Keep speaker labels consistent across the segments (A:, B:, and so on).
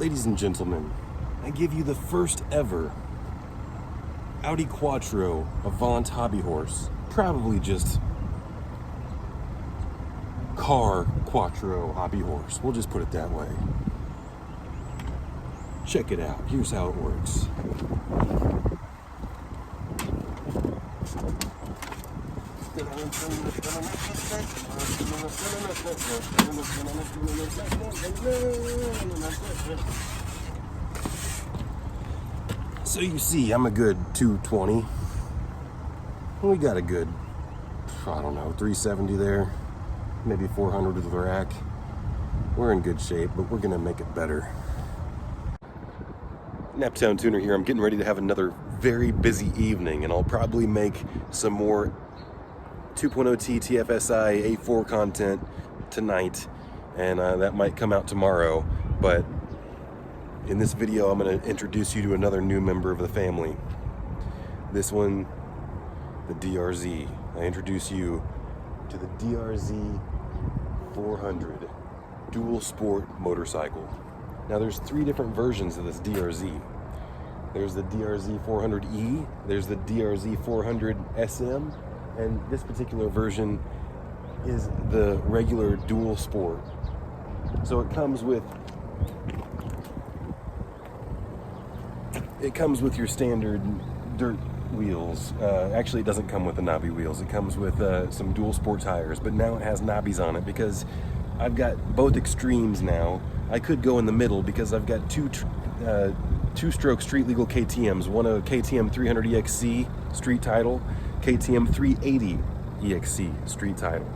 A: Ladies and gentlemen, I give you the first ever Audi Quattro Avant hobby horse. Probably just car Quattro hobby horse. We'll just put it that way. Check it out. Here's how it works. So you see, I'm a good 220. We got a good, I don't know, 370 there. Maybe 400 with the rack. We're in good shape, but we're gonna make it better. Naptown Tuner here. I'm getting ready to have another very busy evening, and I'll probably make some more 2.0T TFSI A4 content tonight, and that might come out tomorrow. But in this video, I'm going to introduce you to another new member of the family. This one, the DRZ. I introduce you to the DRZ400 dual sport motorcycle. Now there's three different versions of this DRZ. There's the DRZ400E, there's the DRZ400SM, and this particular version is the regular dual sport. So it comes with your standard dirt wheels. Actually, it doesn't come with the knobby wheels. It comes with some dual sport tires, but now it has knobbies on it because I've got both extremes now. I could go in the middle because I've got two-stroke street legal KTMs, one a KTM 300 EXC street title, KTM 380 EXC street title.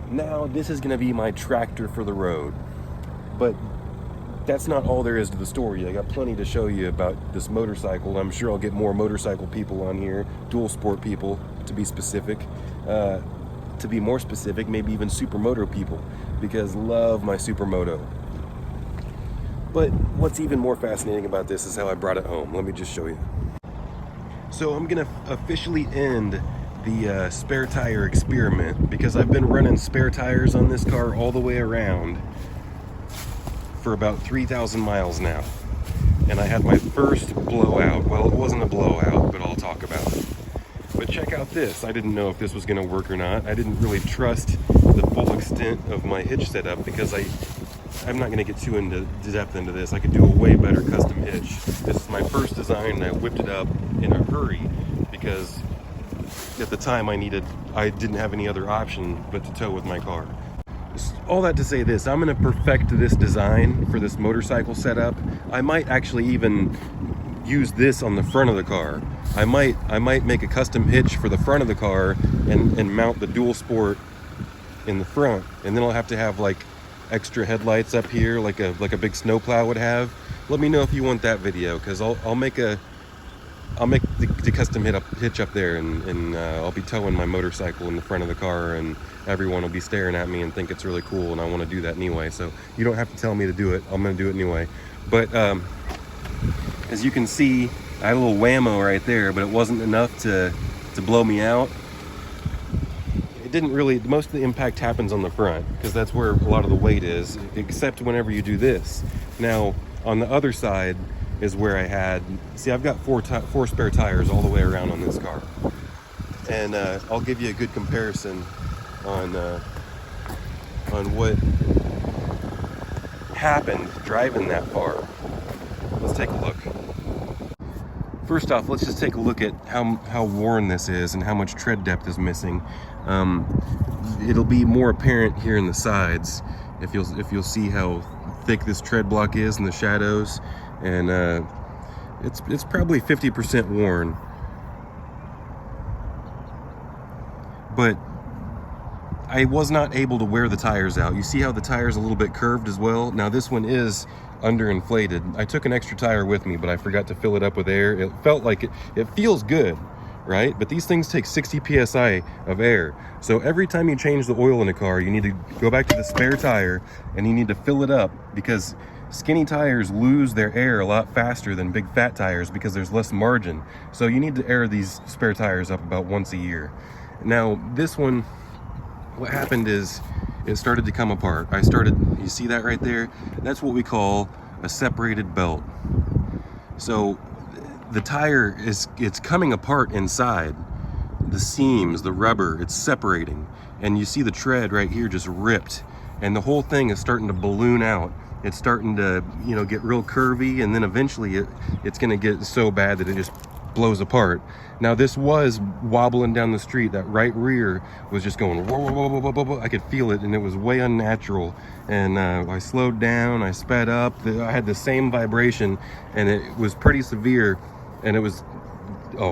A: Now this is going to be my tractor for the road, but that's not all there is to the story. I got plenty to show you about this motorcycle. I'm sure I'll get more motorcycle people on here, dual sport people to be specific. To be more specific, maybe even supermoto people, because love my supermoto. But what's even more fascinating about this is how I brought it home. Let me just show you. So I'm gonna officially end the spare tire experiment, because I've been running spare tires on this car all the way around for about 3,000 miles now. And I had my first blowout. Well, it wasn't a blowout, but I'll talk about it. But check out this. I didn't know if this was gonna work or not. I didn't really trust the full extent of my hitch setup because I'm not gonna get too into depth into this. I could do a way better custom hitch. This is my first design, and I whipped it up in a hurry because at the time I didn't have any other option but to tow with my car. All that to say this, I'm gonna perfect this design for this motorcycle setup. I might actually even use this on the front of the car. I might make a custom hitch for the front of the car and mount the dual sport in the front, and then I'll have to have like extra headlights up here like a big snowplow would have. Let me know if you want that video, because I'll make the custom hitch up there, and I'll be towing my motorcycle in the front of the car, and everyone will be staring at me and think it's really cool, and I want to do that anyway. So you don't have to tell me to do it. I'm going to do it anyway. But as you can see, I had a little whammo right there, but it wasn't enough to blow me out. It didn't really, most of the impact happens on the front because that's where a lot of the weight is, except whenever you do this. Now, on the other side is where I had, see, I've got four spare tires all the way around on this car. And I'll give you a good comparison on what happened driving that far. Let's take a look. First off, let's just take a look at how worn this is and how much tread depth is missing. It'll be more apparent here in the sides if you'll see how thick this tread block is in the shadows, and it's probably 50% worn. But I was not able to wear the tires out. You see how the tire's a little bit curved as well? Now this one is underinflated. I took an extra tire with me, but I forgot to fill it up with air. It felt like it feels good, right? But these things take 60 PSI of air. So every time you change the oil in a car, you need to go back to the spare tire and you need to fill it up, because skinny tires lose their air a lot faster than big fat tires because there's less margin. So you need to air these spare tires up about once a year. Now this one, what happened is it started to come apart. You see that right there? That's what we call a separated belt. So the tire it's coming apart inside. The seams, the rubber, it's separating. And you see the tread right here just ripped. And the whole thing is starting to balloon out. It's starting to, you know, get real curvy, and then eventually it's gonna get so bad that it just blows apart. Now this was wobbling down the street. That right rear was just going whoa, whoa, whoa, whoa, whoa, whoa. I could feel it, and it was way unnatural. And I slowed down, I sped up. I had the same vibration, and it was pretty severe, and it was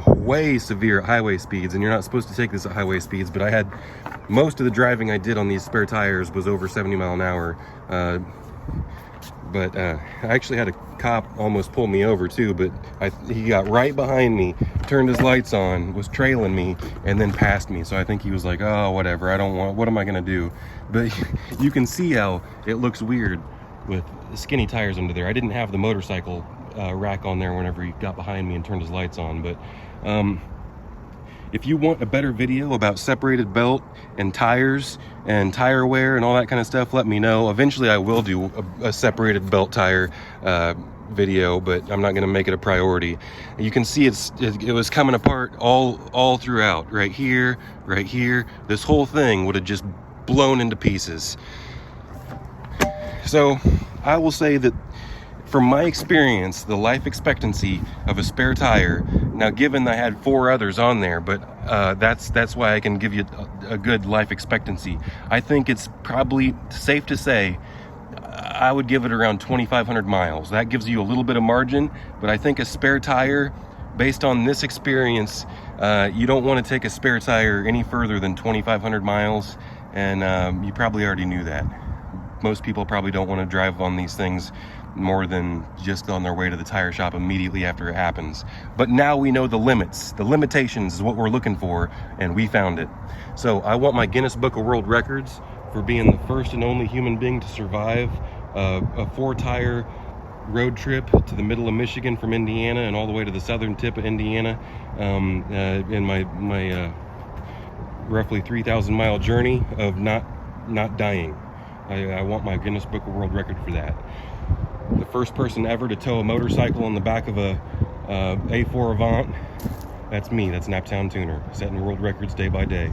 A: way severe at highway speeds, and you're not supposed to take this at highway speeds, but I had most of the driving I did on these spare tires was over 70 mile an hour. But I actually had a cop almost pull me over too, but he got right behind me, turned his lights on, was trailing me, and then passed me. So I think he was like, oh, whatever, what am I gonna do? But you can see how it looks weird with skinny tires under there. I didn't have the motorcycle rack on there whenever he got behind me and turned his lights on. But if you want a better video about separated belt and tires and tire wear and all that kind of stuff, let me know. Eventually I will do a separated belt tire video, but I'm not going to make it a priority. You can see it was coming apart all throughout. Right here, right here. This whole thing would have just blown into pieces. So I will say that from my experience, the life expectancy of a spare tire, now given I had 4 others on there, but that's why I can give you a good life expectancy. I think it's probably safe to say I would give it around 2,500 miles. That gives you a little bit of margin, but I think a spare tire, based on this experience, you don't want to take a spare tire any further than 2,500 miles, and you probably already knew that. Most people probably don't want to drive on these things more than just on their way to the tire shop immediately after it happens. But now we know the limits. The limitations is what we're looking for, and we found it. So I want my Guinness Book of World Records for being the first and only human being to survive a 4-tire road trip to the middle of Michigan from Indiana and all the way to the southern tip of Indiana in my roughly 3,000 mile journey of not dying. I want my Guinness Book of World Record for that. The first person ever to tow a motorcycle on the back of a A4 Avant. That's me. That's Naptown Tuner, setting world records day by day.